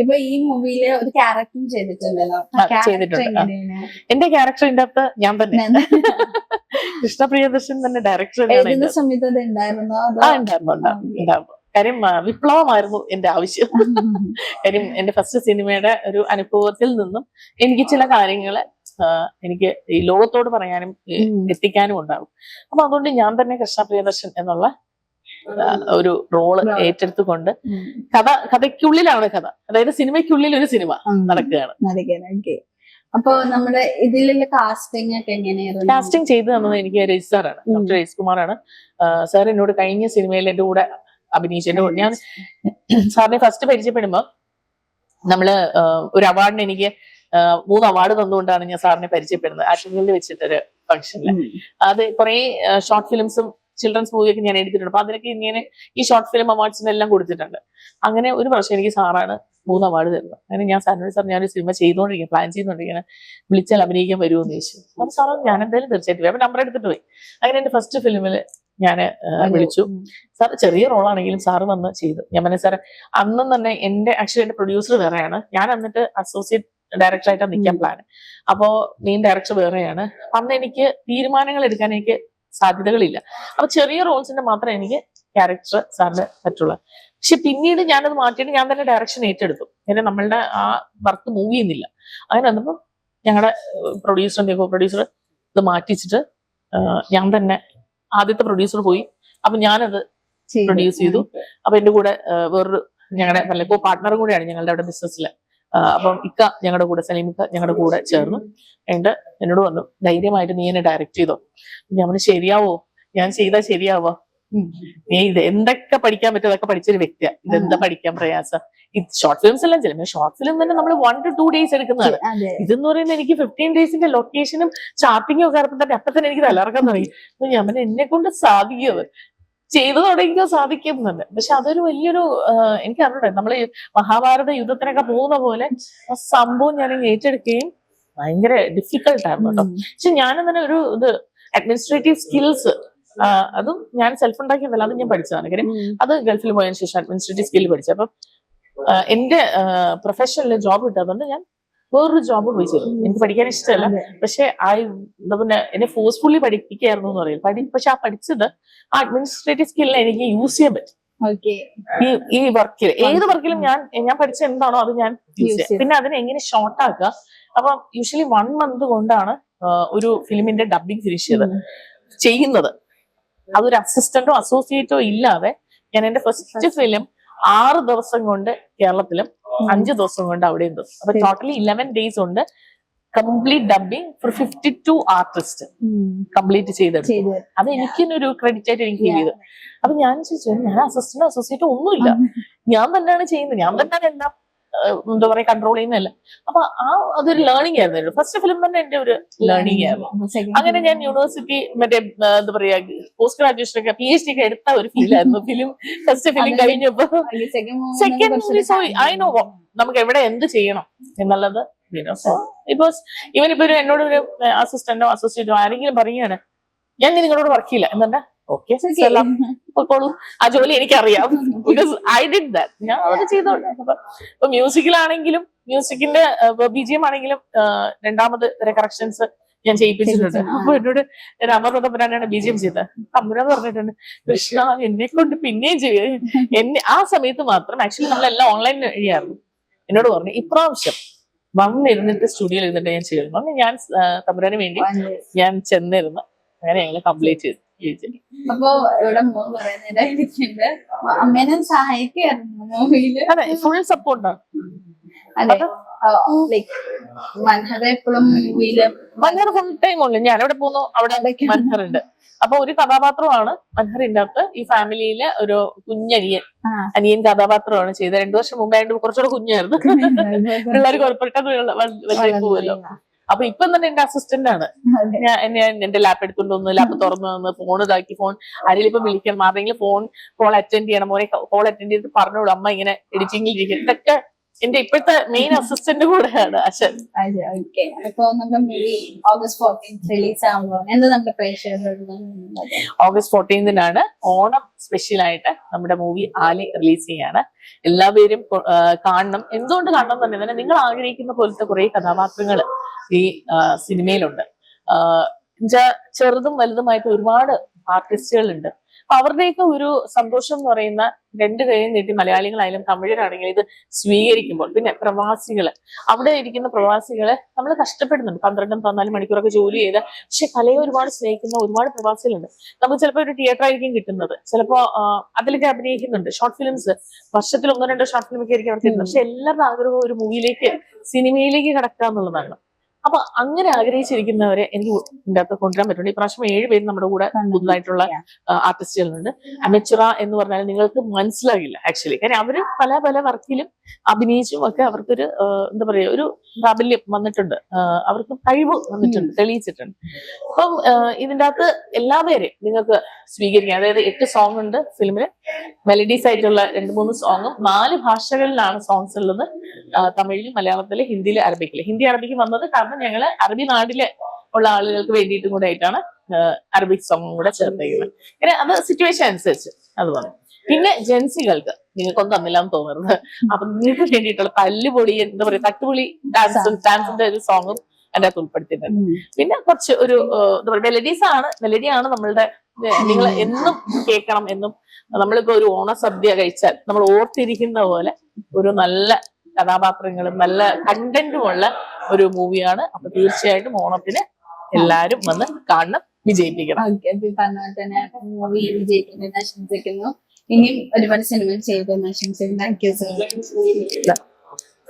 ഇപ്പൊ ഈ മൂവിയില് ഒരു ക്യാരക്ടറും ചെയ്തിട്ടുണ്ടല്ലോ. ചെയ്തിട്ടുണ്ട്. എന്റെ ക്യാരക്ടറിന്റെ അകത്ത് ഞാൻ തന്നെ കൃഷ്ണ പ്രിയദർശൻ തന്നെ ഡയറക്ടർ സമയത്ത് ഉണ്ടായിരുന്നു. കാര്യം വിപ്ലവമായിരുന്നു എന്റെ ആവശ്യം. കാര്യം എന്റെ ഫസ്റ്റ് സിനിമയുടെ ഒരു അനുഭവത്തിൽ നിന്നും എനിക്ക് ചില കാര്യങ്ങള് എനിക്ക് ഈ ലോകത്തോട് പറയാനും എത്തിക്കാനും ഉണ്ടാകും. അപ്പൊ അതുകൊണ്ട് ഞാൻ തന്നെ കൃഷ്ണ പ്രിയദർശൻ എന്നുള്ള ഒരു റോള് ഏറ്റെടുത്തുകൊണ്ട് കഥയ്ക്കുള്ളിലാണ് കഥ, അതായത് സിനിമയ്ക്കുള്ളിൽ ഒരു സിനിമ നടക്കുകയാണ്. അപ്പൊ നമ്മുടെ ഇതിലുള്ള കാസ്റ്റിംഗ് ഒക്കെ എങ്ങനെയായിരുന്നു? കാസ്റ്റിംഗ് ചെയ്തു തന്നത് എനിക്ക് രജിത് സാറാണ്, ഡോക്ടർ രജിത് കുമാറാണ്. സാർ എന്നോട് കഴിഞ്ഞ സിനിമയിൽ എന്റെ കൂടെ അഭിനയിച്ചു. ഞാൻ സാറിനെ ഫസ്റ്റ് പരിചയപ്പെടുമ്പോ നമ്മള് ഒരു അവാർഡിന് എനിക്ക് 3 അവാർഡ് തന്നുകൊണ്ടാണ് ഞാൻ സാറിനെ പരിചയപ്പെടുന്നത്. ആശുപത്രിയിൽ വെച്ചിട്ടൊരു ഫംഗ്ഷനില്. അത് കുറെ ഷോർട്ട് ഫിലിംസും ചിൽഡ്രൻസ് മൂവിയൊക്കെ ഞാൻ എടുത്തിട്ടുണ്ട്. അപ്പൊ അതിനൊക്കെ ഇങ്ങനെ ഈ ഷോർട്ട് ഫിലിം അവാർഡ്സിനെല്ലാം കൊടുത്തിട്ടുണ്ട്. അങ്ങനെ ഒരു വർഷം എനിക്ക് സാറാണ് 3 അവാർഡ് തരുന്നത്. അങ്ങനെ ഞാൻ സാറിനോട് സാർ ഞാനൊരു സിനിമ ചെയ്തുകൊണ്ടിരിക്കുന്നത്, പ്ലാൻ ചെയ്തുകൊണ്ടിരിക്കുന്നത്, വിളിച്ചാൽ അഭിനയിക്കാൻ വരുമോ എന്ന് ചോദിച്ചു. അപ്പൊ സാറ് ഞാൻ എന്തായാലും തീർച്ചയായിട്ടും വരും. അപ്പൊ നമ്പർ എടുത്തിട്ട് പോയി. അങ്ങനെ എന്റെ ഫസ്റ്റ് ഫിലിമില് ഞാൻ വിളിച്ചു. സാർ ചെറിയ റോളാണെങ്കിലും സാറ് വന്ന് ചെയ്തു. ഞാൻ പറഞ്ഞ സാറ് അന്നും തന്നെ ആക്ച്വലി എന്റെ പ്രൊഡ്യൂസർ വേറെയാണ്, ഞാൻ എന്നിട്ട് അസോസിയേറ്റ് ഡയറക്ടറായിട്ടാണ് നിൽക്കാൻ പ്ലാൻ. അപ്പോ മെയിൻ ഡയറക്ടർ വേറെയാണ്. അന്ന് എനിക്ക് തീരുമാനങ്ങൾ എടുക്കാൻ എനിക്ക് സാധ്യതകളില്ല. അപ്പൊ ചെറിയ റോൾസിന്റെ മാത്രമേ എനിക്ക് ക്യാരക്ടർ സാറിന് പറ്റുള്ളൂ. പക്ഷെ പിന്നീട് ഞാനത് മാറ്റിയിട്ട് ഞാൻ തന്നെ ഡയറക്ഷൻ ഏറ്റെടുത്തു. അങ്ങനെ നമ്മളുടെ ആ വർക്ക് മൂവ് ചെയ്യുന്നില്ല. അങ്ങനെ വന്നപ്പോൾ ഞങ്ങളുടെ പ്രൊഡ്യൂസർ ഇത് മാറ്റിച്ചിട്ട് ഞാൻ തന്നെ ആദ്യത്തെ പ്രൊഡ്യൂസർ പോയി. അപ്പൊ ഞാനത് പ്രൊഡ്യൂസ് ചെയ്തു. അപ്പൊ എന്റെ കൂടെ വേറൊരു ഞങ്ങളുടെ ഇപ്പോ പാർട്ട്ണറും കൂടെയാണ് ഞങ്ങളുടെ അവിടെ ബിസിനസ്സില്. അപ്പം ഇക്ക ഞങ്ങളുടെ കൂടെ, സലീമിക്ക ഞങ്ങളുടെ കൂടെ ചേർന്നു. എന്നിട്ട് എന്നോട് പറഞ്ഞു, ധൈര്യമായിട്ട് നീ എന്നെ ഡയറക്ട് ചെയ്തോ. ഞാൻ പറഞ്ഞു, ശരിയാവോ? ഞാൻ ചെയ്താൽ ശരിയാവോ? നീ ഇത് എന്തൊക്കെ പഠിക്കാൻ പറ്റും അതൊക്കെ പഠിച്ചൊരു വ്യക്തിയാ, ഇതെന്താ പഠിക്കാൻ പ്രയാസം? ഇത് ഷോർട്ട് ഫിലിംസ് എല്ലാം ചെയ്യും. ഷോർട്ട് ഫിലിം തന്നെ നമ്മൾ 1 to 2 days എടുക്കുന്നതാണ്. ഇതെന്ന് പറയുന്നത് എനിക്ക് 15 days ലൊക്കേഷനും ചാർട്ടിങ്ങും ഒക്കെ തന്നെ അപ്പൊ തന്നെ എനിക്ക് തലറക്കാൻ തുടങ്ങി. ഞാൻ പറഞ്ഞു, എന്നെ കൊണ്ട് സാധിക്കും, ചെയ്തു തുടങ്ങിയോ സാധിക്കും തന്നെ. പക്ഷെ അതൊരു വലിയൊരു എനിക്ക് അറിഞ്ഞൂടെ, നമ്മള് മഹാഭാരത യുദ്ധത്തിനൊക്കെ പോകുന്ന പോലെ ആ സംഭവം ഞാൻ ഏറ്റെടുക്കുകയും ഭയങ്കര ഡിഫിക്കൽട്ടായിരുന്നു കേട്ടോ. പക്ഷെ ഞാനും തന്നെ ഒരു ഇത് അഡ്മിനിസ്ട്രേറ്റീവ് സ്കിൽസ് അതും ഞാൻ സെൽഫ് ഉണ്ടാക്കിയതല്ല, അത് ഞാൻ പഠിച്ചതാണ്. കാര്യം അത് ഗൾഫിൽ പോയതിനു ശേഷം അഡ്മിനിസ്ട്രേറ്റീവ് സ്കില്ല് പഠിച്ചു. അപ്പം എന്റെ പ്രൊഫഷനിൽ ജോബ് കിട്ടാത്തതുകൊണ്ട് ഞാൻ വേറൊരു ജോബ് പോയി ചെയ്തു. എനിക്ക് പഠിക്കാൻ ഇഷ്ടമല്ല, പക്ഷെ എന്താ പിന്നെ എന്നെ ഫോഴ്സ്ഫുള്ളി പഠിപ്പിക്കായിരുന്നു എന്ന് പറയും. പക്ഷെ ആ പഠിച്ചത് ആ അഡ്മിനിസ്ട്രേറ്റീവ് സ്കില്ലിനെ എനിക്ക് യൂസ് ചെയ്യാൻ പറ്റും. ഈ വർക്കിൽ, ഏത് വർക്കിലും ഞാൻ പഠിച്ച എന്താണോ അത് ഞാൻ യൂസ് ചെയ്യാം. പിന്നെ അതിനെ എങ്ങനെ ഷോർട്ട് ആക്കുക. അപ്പൊ യൂഷ്വലി 1 month കൊണ്ടാണ് ഒരു ഫിലിമിന്റെ ഡബിങ് ഫിനിഷ് ചെയ്യുന്നത്. അതൊരു അസിസ്റ്റന്റോ അസോസിയേറ്റോ ഇല്ലാതെ ഞാൻ എന്റെ ഫസ്റ്റ് ഫിലിം 6 ദിവസം കൊണ്ട് കേരളത്തിലും 5 ദിവസം കൊണ്ട് അവിടെയും തന്നു. അപ്പൊ ടോട്ടലി 11 days കൊണ്ട് complete dubbing for 52 artist complete ചെയ്തെടുത്തു. അത് എനിക്കൊരു ക്രെഡിറ്റ് ആയിട്ട് എനിക്ക് ഫീൽ ചെയ്തു. അപ്പൊ ഞാൻ ചോദിച്ചു, ഞാൻ അസിസ്റ്റന്റ് അസോസിയേറ്റ് ഒന്നുമില്ല, ഞാൻ തന്നെയാണ് ചെയ്യുന്നത്, ഞാൻ തന്നെയാണ് എല്ലാം എന്താ പറയാ കൺട്രോൾ ചെയ്യുന്നതല്ല. അപ്പൊ അതൊരു ലേണിംഗ് ആയിരുന്നു. ഫസ്റ്റ് ഫിലിം തന്നെ എന്റെ ഒരു ലേണിംഗ് ആയിരുന്നു. അങ്ങനെ ഞാൻ യൂണിവേഴ്സിറ്റി മറ്റേ എന്താ പറയാ പോസ്റ്റ് ഗ്രാജുവേഷൻ ഒക്കെ PhD ഒക്കെ എടുത്ത ഒരു ഫീൽ ആയിരുന്നു ഫിലിം ഫസ്റ്റ് ഫിലിം കഴിഞ്ഞപ്പോ. സെക്കൻഡ് മൂവി ഐ നോ നമുക്ക് എവിടെ എന്ത് ചെയ്യണം എന്നുള്ളത്. ഇവനിപ്പോ എന്നോട് ഒരു അസിസ്റ്റന്റോ അസോസിയേറ്റോ ആരെങ്കിലും പറയുകയാണ്, ഞാൻ നിങ്ങളോട് വർക്ക് ചെയ്യില്ല എന്നല്ല, ഓക്കെ പൊക്കോളൂ, ആ ജോലി എനിക്കറിയാം, ബിക്കോസ് ഐ ഡിഡ് ദാറ്റ്, ഞാൻ അത് ചെയ്തോണ്ട്. ഇപ്പൊ മ്യൂസിക്കിലാണെങ്കിലും മ്യൂസിക്കിന്റെ BGM ആണെങ്കിലും രണ്ടാമത് കറക്ഷൻസ് ഞാൻ ചെയ്യിപ്പിച്ചിട്ടുണ്ട്. അപ്പൊ എന്നോട് അമർതമ്പുരാനാണ് BGM ചെയ്തത്. തമ്പുരാൻ പറഞ്ഞിട്ടുണ്ട്, കൃഷ്ണ എന്നെ കൊണ്ട് പിന്നെയും ചെയ്യും. ആ സമയത്ത് മാത്രം ആക്ച്വലി നമ്മളെല്ലാം ഓൺലൈൻ വഴിയായിരുന്നു. എന്നോട് പറഞ്ഞു, ഇപ്രാവശ്യം വന്നിരുന്നിട്ട് സ്റ്റുഡിയോയിൽ ഇരുന്നിട്ട് ഞാൻ ചെയ്യുന്നു. ഞാൻ തമ്പുരാന് വേണ്ടി ഞാൻ ചെന്നിരുന്നു. അങ്ങനെ ഞങ്ങൾ കംപ്ലീറ്റ് ചെയ്തു. അപ്പൊ ഇവിടെ അമ്മേനെ സഹായിക്കായിരുന്നു മൂവിയില്. അതെ, ഫുൾ സപ്പോർട്ടാണ്. മൻഹർ ഫുൾ ടൈം ഉണ്ട്. ഞാൻ എവിടെ പോകുന്നു അവിടെ മൻഹർ ഉണ്ട്. അപ്പൊ ഒരു കഥാപാത്രമാണ് മൻഹറിന്റെ അകത്ത്. ഈ ഫാമിലിയിലെ ഒരു അനിയൻ കഥാപാത്രമാണ് ചെയ്തത്. 2 വർഷം മുമ്പേ കുറച്ചുകൂടെ കുഞ്ഞായിരുന്നു. പിള്ളേർ പെട്ടെന്ന് പോവല്ലോ. അപ്പൊ ഇപ്പൊ തന്നെ എന്റെ അസിസ്റ്റന്റ് ആണ്. ഞാൻ എന്റെ ലാപ്പ് എടുത്തുകൊണ്ട് വന്ന് ലാപ്പ് തുറന്നു വന്ന് ഫോൺ ഇതാക്കി, ഫോൺ ആരെങ്കിലും ഇപ്പൊ വിളിക്കണം, ആരെങ്കിലും കോൾ അറ്റൻഡ് ചെയ്യണം, മോനെ കോൾ അറ്റൻഡ് ചെയ്തിട്ട് പറഞ്ഞോളൂ അമ്മ ഇങ്ങനെ എഡിറ്റിംഗിൽ ഇരിക്കും. ഇതൊക്കെ എന്റെ ഇപ്പോഴത്തെ മെയിൻ അസിസ്റ്റന്റ് കൂടെയാണ് അശ്വൻ. ഓക്കെ. അപ്പൊ നമ്മുടെ മൂവി ഓഗസ്റ്റ് 14 റിലീസ് ആകുമ്പോൾ എന്താ നമ്മുടെ പ്രേക്ഷകരോട്? ഓഗസ്റ്റ് 14 ഓണം സ്പെഷ്യൽ ആയിട്ട് നമ്മുടെ മൂവി ആലി റിലീസ് ചെയ്യാണ്. എല്ലാവരും കാണണം. എന്തുകൊണ്ട് കാണണം തന്നെ തന്നെ നിങ്ങൾ ആഗ്രഹിക്കുന്ന പോലത്തെ കുറെ കഥാപാത്രങ്ങൾ ഈ സിനിമയിലുണ്ട്. ചെറുതും വലുതുമായിട്ട് ഒരുപാട് ആർട്ടിസ്റ്റുകളുണ്ട്. അപ്പൊ അവരുടെയൊക്കെ ഒരു സന്തോഷം എന്ന് പറയുന്ന രണ്ട് കൈയും നീട്ടി മലയാളികളായാലും തമിഴരാണെങ്കിലും ഇത് സ്വീകരിക്കുമ്പോൾ, പിന്നെ പ്രവാസികള്, അവിടെ ഇരിക്കുന്ന പ്രവാസികള് നമ്മൾ കഷ്ടപ്പെടുന്നുണ്ട്. 12-14 മണിക്കൂറൊക്കെ ജോലി ചെയ്ത്, പക്ഷെ കലയെ ഒരുപാട് സ്നേഹിക്കുന്ന ഒരുപാട് പ്രവാസികളുണ്ട്. നമുക്ക് ചിലപ്പോൾ ഒരു തിയേറ്റർ ആയിരിക്കും കിട്ടുന്നത്, ചിലപ്പോ അതിലൊക്കെ അഭിനയിക്കുന്നുണ്ട്. ഷോർട്ട് ഫിലിംസ് വർഷത്തിൽ 1-2 ഷോർട്ട് ഫിലിമൊക്കെ ആയിരിക്കും അവർക്ക് കിട്ടുന്നത്. പക്ഷെ എല്ലാവരുടെ ആഗ്രഹവും ഒരു മൂവിയിലേക്ക്, സിനിമയിലേക്ക് കടക്കുക എന്നുള്ളതാണ്. അപ്പൊ അങ്ങനെ ആഗ്രഹിച്ചിരിക്കുന്നവരെ എനിക്ക് ഇതിന്റെ അകത്ത് കൊണ്ടുവരാൻ പറ്റുന്നുണ്ട്. ഇപ്രാവശ്യം 7 പേര് നമ്മുടെ കൂടെ പുതുതായിട്ടുള്ള ആർട്ടിസ്റ്റുകളുണ്ട്. അമച്ചുറ എന്ന് പറഞ്ഞാൽ നിങ്ങൾക്ക് മനസ്സിലാകില്ല ആക്ച്വലി. കാര്യം അവര് പല പല വർക്കിലും അഭിനയിച്ചും ഒക്കെ അവർക്കൊരു എന്താ പറയാ ഒരു പ്രാബല്യം വന്നിട്ടുണ്ട്, അവർക്ക് കഴിവ് വന്നിട്ടുണ്ട്, തെളിയിച്ചിട്ടുണ്ട്. അപ്പം ഇതിന്റെ അകത്ത് എല്ലാവരെയും നിങ്ങൾക്ക് സ്വീകരിക്കാം. അതായത് 8 സോങ് ഉണ്ട് ഫിലിമില്. മെലഡീസ് ആയിട്ടുള്ള 2-3 സോങ്ങും 4 ഭാഷകളിലാണ് സോങ്സ് ഉള്ളത്. തമിഴില്, മലയാളത്തില്, ഹിന്ദിയില്, അറബിക്കില്. ഹിന്ദി അറബിക്ക് വന്നത് കാരണം ഞങ്ങള് അറബി നാട്ടിലെ ഉള്ള ആളുകൾക്ക് വേണ്ടിയിട്ടും കൂടെ ആയിട്ടാണ് അറബിക് സോങ്ങും കൂടെ ചേർത്തേക്കുന്നത്. അങ്ങനെ അത് സിറ്റുവേഷൻ അനുസരിച്ച് അത് വന്നു. പിന്നെ ജെൻസികൾക്ക് നിങ്ങൾക്കൊന്നും തമ്മില്ലാന്ന് തോന്നരുത്. അപ്പൊ നിങ്ങൾക്ക് വേണ്ടിയിട്ടുള്ള തല്ലുപൊളി, എന്താ പറയാ, തട്ടുപൊളി ഡാൻസിന്റെ ഒരു സോങ്ങും അതിന്റെ അകത്ത് ഉൾപ്പെടുത്തിയിട്ടുണ്ട്. പിന്നെ കുറച്ച് ഒരു എന്താ പറയുക മെലഡിയാണ് നമ്മളുടെ. നിങ്ങൾ എന്നും കേൾക്കണം എന്നും. നമ്മളിപ്പോ ഒരു ഓണസദ്യ കഴിച്ചാൽ നമ്മൾ ഓർത്തിരിക്കുന്ന പോലെ ഒരു നല്ല കഥാപാത്രങ്ങളും നല്ല കണ്ടന്റും ഉള്ള ഒരു മൂവിയാണ്. അപ്പൊ തീർച്ചയായിട്ടും ഓണത്തിന് എല്ലാരും വന്ന് കാണണം, വിജയിപ്പിക്കണം. പറഞ്ഞ തന്നെ മൂവി വിജയിക്കുന്നത് ആശംസിക്കുന്നു. ഇനിയും ഒരുപാട് സിനിമ ചെയ്തെന്ന് ആശംസിക്കുന്നു. Thank you so much.